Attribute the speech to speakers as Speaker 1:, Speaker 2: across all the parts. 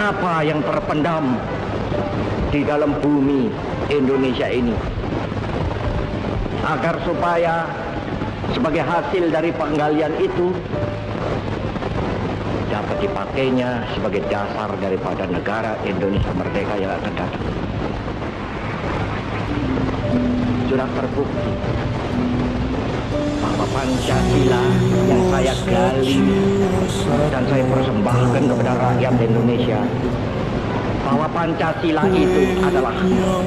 Speaker 1: apa yang terpendam di dalam bumi Indonesia ini, agar supaya sebagai hasil dari penggalian itu dapat dipakainya sebagai dasar daripada negara Indonesia merdeka yang akan datang. Sudah terbukti bahwa Pancasila yang saya gali dan saya persembahkan kepada rakyat Indonesia, bahwa Pancasila itu adalah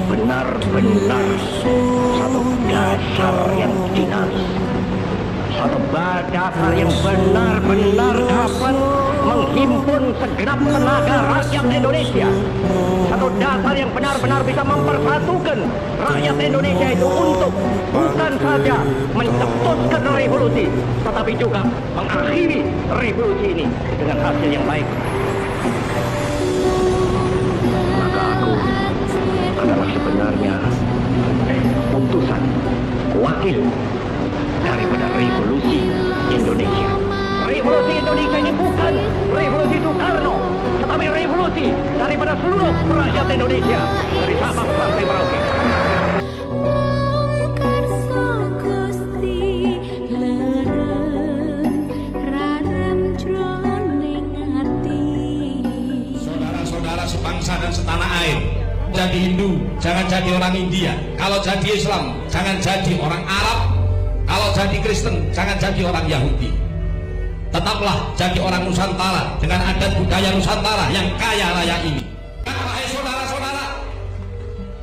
Speaker 1: benar-benar satu dasar yang dinamis, satu dasar yang benar-benar dapat menghimpun segenap tenaga rakyat Indonesia, satu dasar yang benar-benar bisa mempersatukan rakyat Indonesia itu untuk bukan saja mencetuskan revolusi, tetapi juga mengakhiri revolusi ini dengan hasil yang baik. Maka aku adalah sebenarnya utusan wakil daripada revolusi Indonesia. Revolusi Indonesia ini bukan revolusi Soekarno, tetapi revolusi daripada seluruh rakyat Indonesia, dari Sabang sampai Merauke.
Speaker 2: Saudara-saudara sebangsa dan setanah air, jadi Hindu jangan jadi orang India, kalau jadi Islam jangan jadi orang Arab, kalau jadi Kristen jangan jadi orang Yahudi. Tetaplah jadi orang Nusantara dengan adat budaya Nusantara yang kaya raya ini. Wahai saudara-saudara,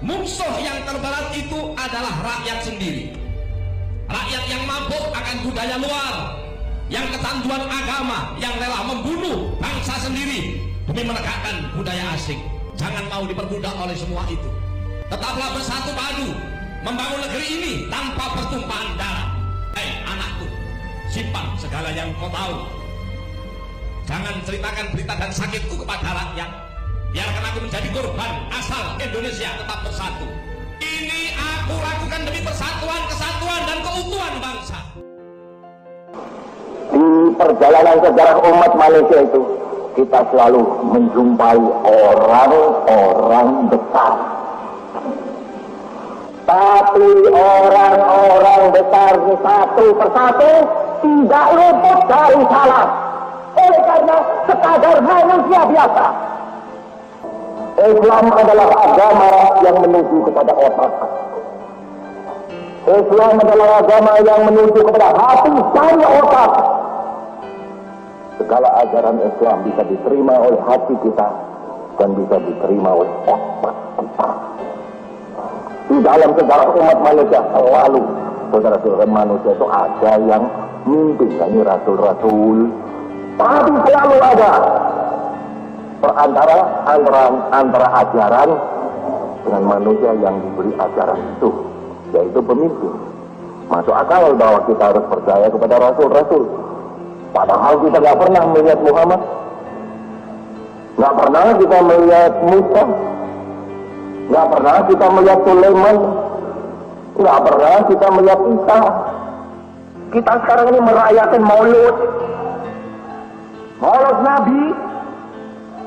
Speaker 2: musuh yang terberat itu adalah rakyat sendiri. Rakyat yang mabuk akan budaya luar, yang kecanduan agama, yang rela membunuh bangsa sendiri demi menegakkan budaya asing. Jangan mau diperbudak oleh semua itu. Tetaplah bersatu padu membangun negeri ini tanpa pertumpahan darah. Hei anakku, simpan segala yang kau tahu. Jangan ceritakan berita dan sakitku kepada rakyat. Biarkan aku menjadi korban asal Indonesia tetap bersatu. Ini aku lakukan demi persatuan, kesatuan, dan keutuhan bangsa.
Speaker 3: Di perjalanan sejarah umat Malaysia itu, kita selalu menjumpai orang-orang besar. Tapi orang-orang besar satu persatu tidak luput dari salah. Oleh karena sekadar manusia biasa. Islam adalah agama yang menuju kepada otak. Islam adalah agama yang menuju kepada hati dan otak. Segala ajaran Islam bisa diterima oleh hati kita dan bisa diterima oleh otak kita. Di dalam sejarah umat manusia selalu, saudara-saudara, manusia itu ada yang mimpin, ini rasul-rasul, tapi selalu ada antara ajaran dengan manusia yang diberi ajaran itu, yaitu pemimpin. Masuk akal bahwa kita harus percaya kepada rasul-rasul, padahal kita nggak pernah melihat Muhammad, nggak pernah kita melihat Musa, nggak pernah kita melihat Sulaiman, nggak pernah kita melihat Isa. Kita sekarang ini merayakan Maulud Nabi.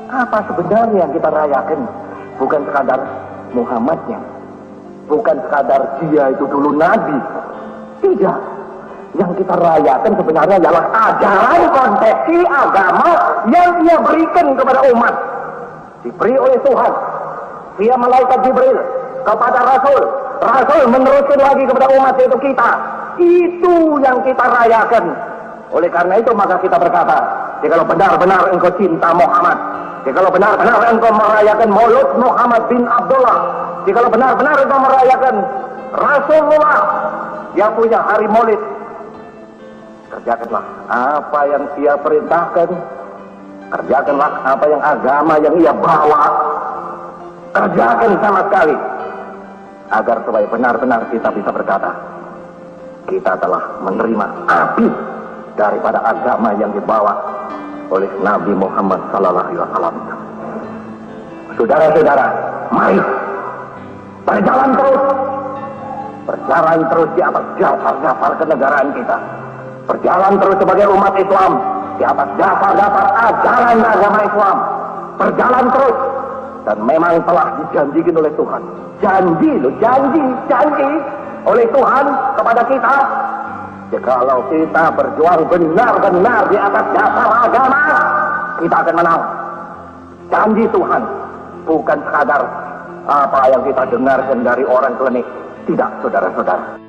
Speaker 3: Apa sebenarnya yang kita rayakan? Bukan sekadar Muhammadnya, bukan sekadar dia itu dulu Nabi. Tidak. Yang kita rayakan sebenarnya adalah ajaran konsepsi agama yang dia berikan kepada umat, diberi oleh Tuhan via malaikat Jibril kepada Rasul. Rasul meneruskan lagi kepada umat, yaitu kita. Itu yang kita rayakan. Oleh karena itu maka kita berkata, jikalau benar-benar engkau cinta Muhammad, jikalau benar-benar engkau merayakan Maulud Muhammad bin Abdullah, jikalau benar-benar engkau merayakan Rasulullah yang punya hari Maulid, kerjakanlah apa yang ia perintahkan, kerjakanlah apa yang agama yang ia bawa, kerjakan sama sekali, agar supaya benar-benar kita bisa berkata, kita telah menerima api daripada agama yang dibawa oleh Nabi Muhammad sallallahu alaihi wasallam. Saudara-saudara, mari berjalan terus di atas dasar-dasar kenegaraan kita. Berjalan terus sebagai umat Islam di atas dasar-dasar ajaran agama Islam. berjalan terus. Dan memang telah dijanjikan oleh Tuhan. Janji oleh Tuhan kepada kita. Jikalau kita berjuang benar-benar di atas dasar agama, kita akan menang. Janji Tuhan, bukan sekadar apa yang kita dengarkan dari orang klinik. Tidak, saudara-saudara.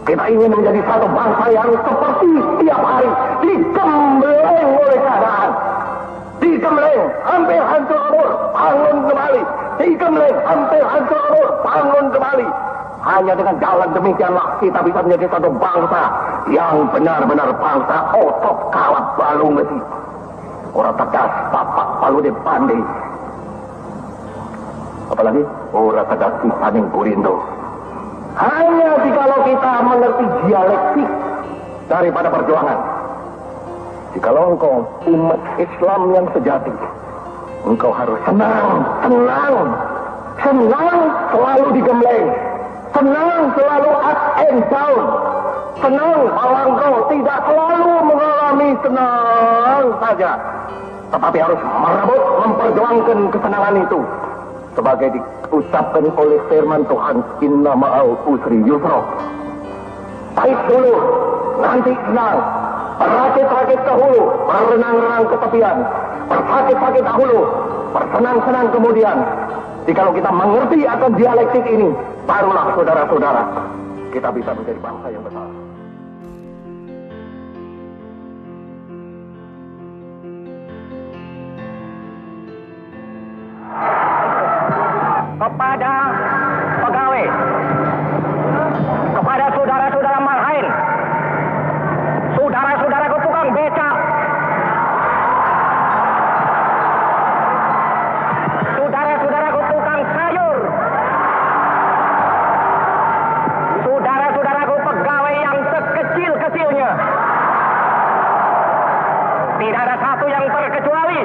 Speaker 3: Kita ingin menjadi satu bangsa yang seperti setiap hari digembleng oleh keadaan. Digembleng, hampir hancur lebur, bangun kembali. Digembleng, hampir hancur lebur, bangun kembali. Hanya dengan jalan demikianlah kita bisa menjadi satu bangsa yang benar-benar bangsa otot kawat balung besi. Orang tegas, bapak palu de pandai. Apalagi orang tegas di paning kurindo. Hanya jikalau kita mengerti dialektik daripada perjuangan. Jikalau engkau umat Islam yang sejati, engkau harus senang selalu digembleng, senang selalu up and down, senang bahwa engkau tidak selalu mengalami senang saja, tetapi harus merebut memperjuangkan kesenangan itu. Sebagai diucapkan oleh firman Tuhan, inna ma'al usri yusra. Pahit dulu, nanti senang. Berakit-rakit dahulu, berenang-renang ke tepian. Bersakit-sakit dahulu, bersenang-senang kemudian. Jikalau kita mengerti akan dialektik ini, barulah saudara-saudara, kita bisa menjadi bangsa yang besar.
Speaker 1: Kepada pegawai, kepada saudara-saudara marhain, saudara-saudaraku tukang becak, saudara-saudaraku tukang sayur, saudara-saudaraku pegawai yang sekecil-kecilnya, tidak ada satu yang terkecuali.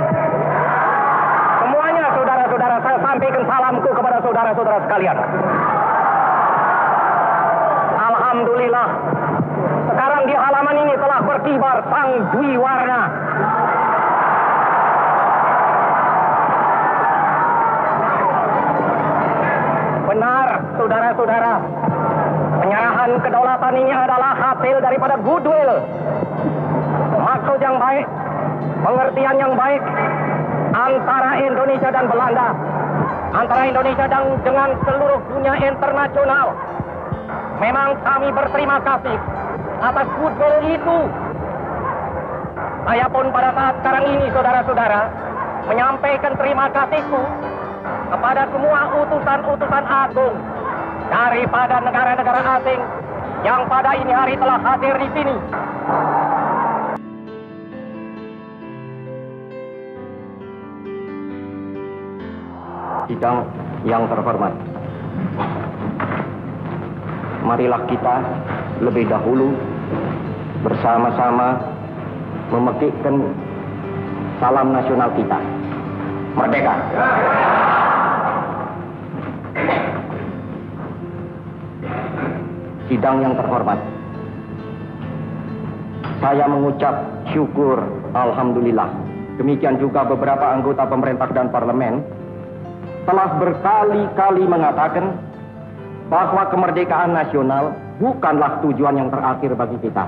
Speaker 1: Semuanya saudara-saudara, saya sampaikan salamku kepada saudara-saudara sekalian. Alhamdulillah, sekarang di halaman ini telah berkibar sang dwi warna. Benar, saudara-saudara, penyerahan kedaulatan ini adalah hasil daripada goodwill, maksud yang baik, pengertian yang baik antara Indonesia dan Belanda, antara Indonesia dan dengan seluruh dunia internasional. Memang kami berterima kasih atas goodwill itu. Saya pun pada saat sekarang ini, saudara-saudara, menyampaikan terima kasihku kepada semua utusan-utusan agung daripada negara-negara asing yang pada ini hari telah hadir di sini. Sidang yang terhormat, marilah kita lebih dahulu bersama-sama memekikkan salam nasional kita. Merdeka! Sidang yang terhormat, saya mengucap syukur, alhamdulillah. Demikian juga beberapa anggota pemerintah dan parlemen telah berkali-kali mengatakan bahwa kemerdekaan nasional bukanlah tujuan yang terakhir bagi kita.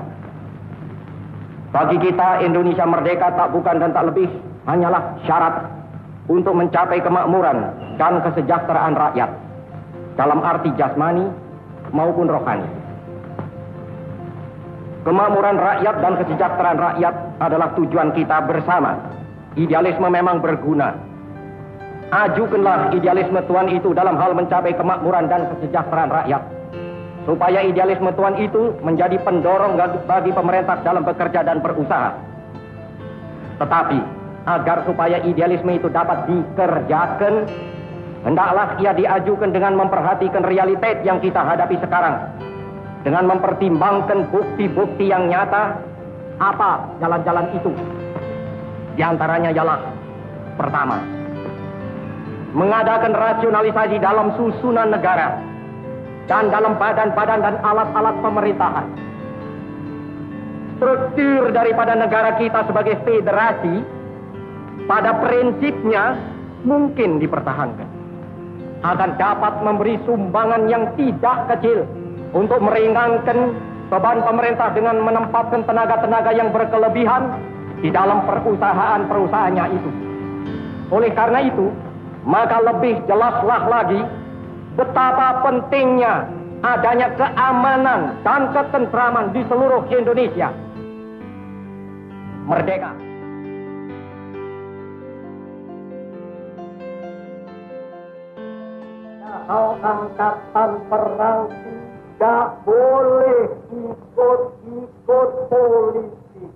Speaker 1: Bagi kita, Indonesia merdeka tak bukan dan tak lebih hanyalah syarat untuk mencapai kemakmuran dan kesejahteraan rakyat dalam arti jasmani maupun rohani. Kemakmuran rakyat dan kesejahteraan rakyat adalah tujuan kita bersama. Idealisme memang berguna. Ajukanlah idealisme Tuhan itu dalam hal mencapai kemakmuran dan kesejahteraan rakyat, supaya idealisme Tuhan itu menjadi pendorong bagi pemerintah dalam bekerja dan berusaha. Tetapi agar supaya idealisme itu dapat dikerjakan, hendaklah ia diajukan dengan memperhatikan realitas yang kita hadapi sekarang, dengan mempertimbangkan bukti-bukti yang nyata. Apa jalan-jalan itu? Di antaranya ialah pertama, mengadakan rasionalisasi dalam susunan negara dan dalam badan-badan dan alat-alat pemerintahan. Struktur daripada negara kita sebagai federasi
Speaker 3: pada prinsipnya mungkin dipertahankan, akan dapat memberi sumbangan yang tidak kecil untuk meringankan beban pemerintah dengan menempatkan tenaga-tenaga yang berkelebihan di dalam perusahaan-perusahaannya itu. Oleh karena itu, maka lebih jelaslah lagi betapa pentingnya adanya keamanan dan ketentraman di seluruh Indonesia. Merdeka. Angkatan perang tidak boleh ikut-ikut politik,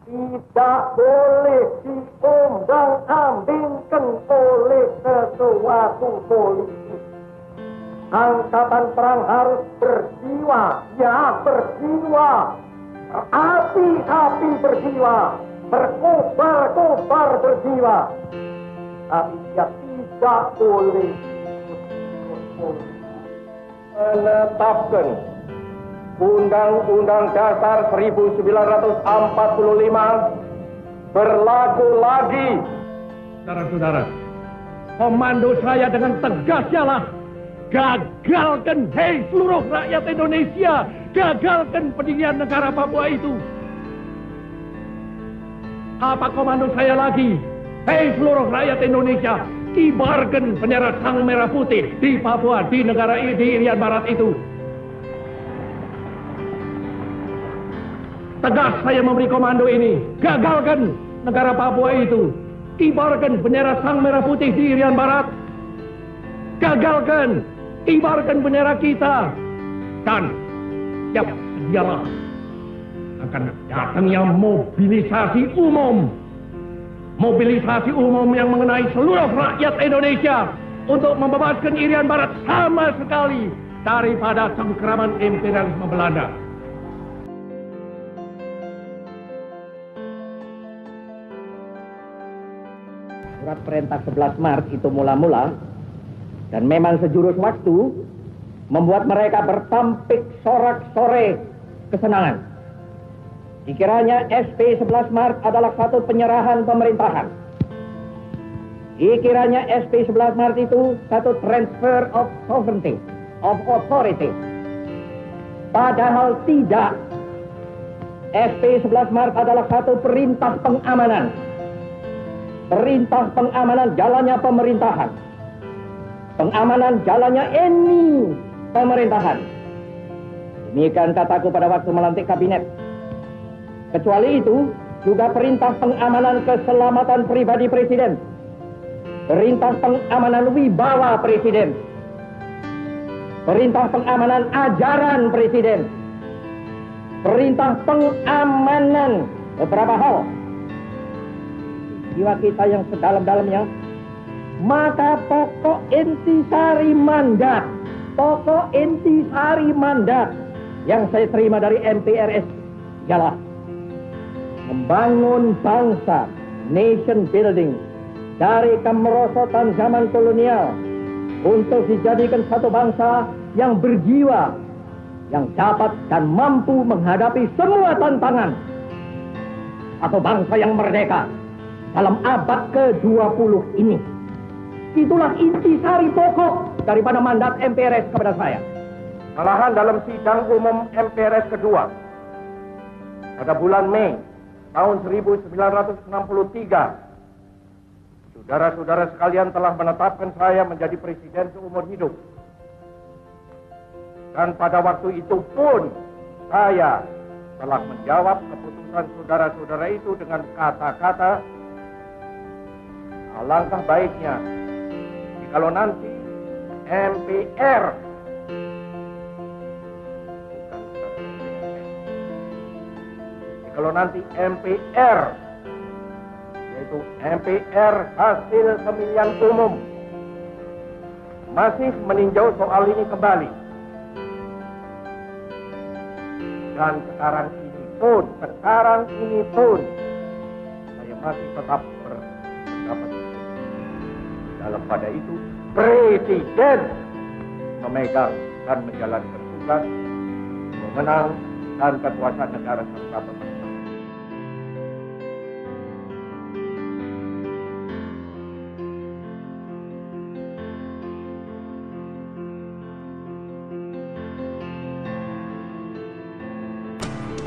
Speaker 3: tidak boleh diombang-ambingkan oleh sesuatu politik. Angkatan perang harus berjiwa, ya berjiwa, berapi-api berjiwa, berkobar-kobar berjiwa, tapi dia tidak boleh menetapkan Undang-Undang Dasar 1945 berlaku lagi.
Speaker 4: Saudara-saudara, komando saya dengan tegas ialah gagalkan, hei seluruh rakyat Indonesia, gagalkan pendirian negara Papua itu. Apa komando saya lagi? Hei seluruh rakyat Indonesia, kibarkan bendera sang merah putih di Papua, di negara di Irian Barat itu. Tegas saya memberi komando ini, gagalkan negara Papua itu, kibarkan bendera sang merah putih di Irian Barat, gagalkan, kibarkan bendera kita, dan siap sedialah akan datangnya mobilisasi umum. Mobilisasi umum yang mengenai seluruh rakyat Indonesia untuk membebaskan Irian Barat sama sekali daripada cengkeraman imperialisme Belanda.
Speaker 3: Surat perintah 11 Maret itu mula-mula dan memang sejurus waktu membuat mereka bertampik sorak-sore kesenangan. Dikiranya SP 11 Maret adalah satu penyerahan pemerintahan. Dikiranya SP 11 Maret itu satu transfer of sovereignty, of authority. Padahal tidak. SP 11 Maret adalah satu perintah pengamanan. Perintah pengamanan jalannya pemerintahan. Pengamanan jalannya ini pemerintahan. Demikian kataku pada waktu melantik kabinet. Kecuali itu, juga perintah pengamanan keselamatan pribadi Presiden, perintah pengamanan wibawa Presiden, perintah pengamanan ajaran Presiden, perintah pengamanan beberapa hal. Jiwa kita yang sedalam-dalamnya, maka pokok intisari mandat, pokok intisari mandat yang saya terima dari MPRS ialah membangun bangsa, nation building, dari kemerosotan zaman kolonial untuk dijadikan satu bangsa yang berjiwa, yang dapat dan mampu menghadapi semua tantangan, atau bangsa yang merdeka dalam abad ke-20 ini. Itulah intisari pokok daripada mandat MPRS kepada saya. Malahan dalam sidang umum MPRS kedua pada bulan Mei tahun 1963, saudara-saudara sekalian telah menetapkan saya menjadi presiden seumur hidup. Dan pada waktu itu pun saya telah menjawab keputusan saudara-saudara itu dengan kata-kata, alangkah baiknya kalau nanti MPR kalau nanti MPR, yaitu MPR hasil pemilihan umum, masih meninjau soal ini kembali. Dan sekarang ini pun, saya masih tetap berpendapat dalam pada itu, Presiden memegang dan menjalankan tugas memenang dan kekuasaan negara serta pemerintah.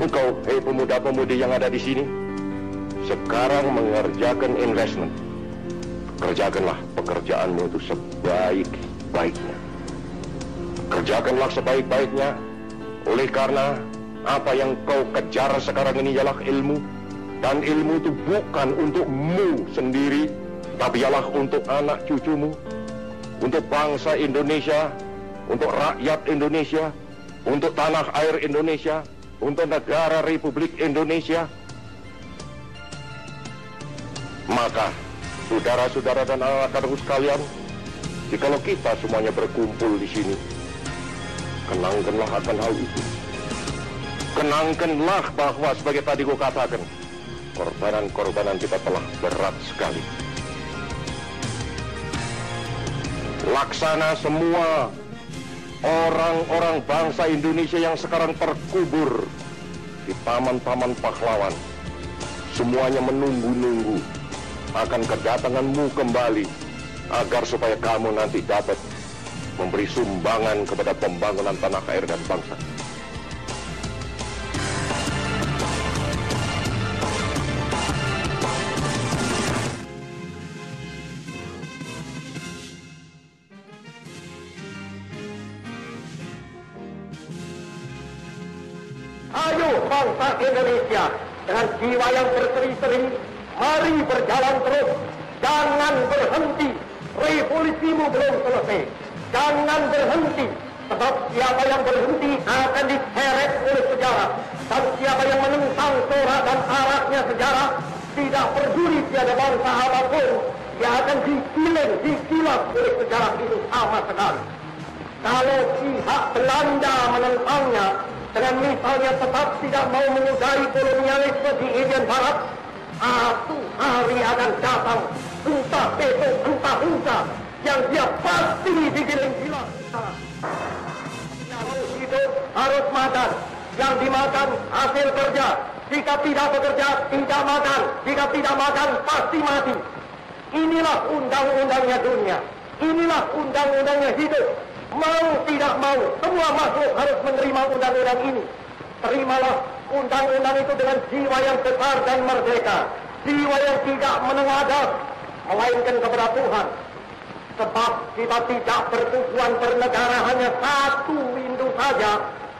Speaker 5: Engkau, hei pemuda-pemudi yang ada di sini, sekarang mengerjakan investment. Kerjakanlah pekerjaanmu itu sebaik-baiknya. Kerjakanlah sebaik-baiknya, oleh karena apa yang kau kejar sekarang ini ialah ilmu. Dan ilmu itu bukan untukmu sendiri, tapi ialah untuk anak cucumu, untuk bangsa Indonesia, untuk rakyat Indonesia, untuk tanah air Indonesia, untuk negara Republik Indonesia. Maka, saudara-saudara dan anak-anakku sekalian, jikalau kita semuanya berkumpul di sini, kenangkanlah akan hal itu. Kenangkanlah bahwa sebagai tadi ku katakan, korbanan-korbanan kita telah berat sekali. Laksana semua orang-orang bangsa Indonesia yang sekarang terkubur di taman-taman pahlawan, semuanya menunggu-nunggu akan kedatanganmu kembali, agar supaya kamu nanti dapat memberi sumbangan kepada pembangunan tanah air dan bangsa.
Speaker 3: Ayo bangsa Indonesia, dengan jiwa yang berseri-seri, mari berjalan terus. Jangan berhenti, revolusimu belum selesai. Jangan berhenti, sebab siapa yang berhenti akan diseret oleh sejarah. Dan siapa yang menentang corak dan arahnya sejarah, tidak peduli tiada bangsa apapun, dia akan dikilap oleh sejarah itu sama sekali. Kalau pihak Belanda menentangnya, dengan misalnya tetap tidak mau menyudahi kolonialisme di Indian Barat, satu hari akan datang, entah besok, entah lusa, yang dia pasti digiling gila. Yang hidup harus makan, yang dimakan hasil kerja. Jika tidak bekerja, tidak makan. Jika tidak makan, pasti mati. Inilah undang-undangnya dunia. Inilah undang-undangnya hidup. Mau tidak mau, semua makhluk harus menerima undang-undang ini. Terimalah undang-undang itu dengan jiwa yang besar dan merdeka. Jiwa yang tidak menengadah, melainkan kepada Tuhan. Sebab kita tidak bertujuan bernegara hanya satu windu saja.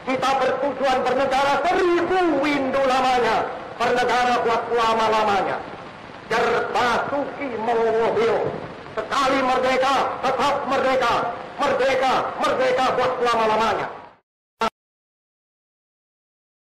Speaker 3: Kita bertujuan bernegara 1000 windu lamanya. Bernegara buat lama-lamanya. Jerbasuki Mowobio. Sekali merdeka, tetap merdeka. Merdeka, merdeka buat selama-lamanya.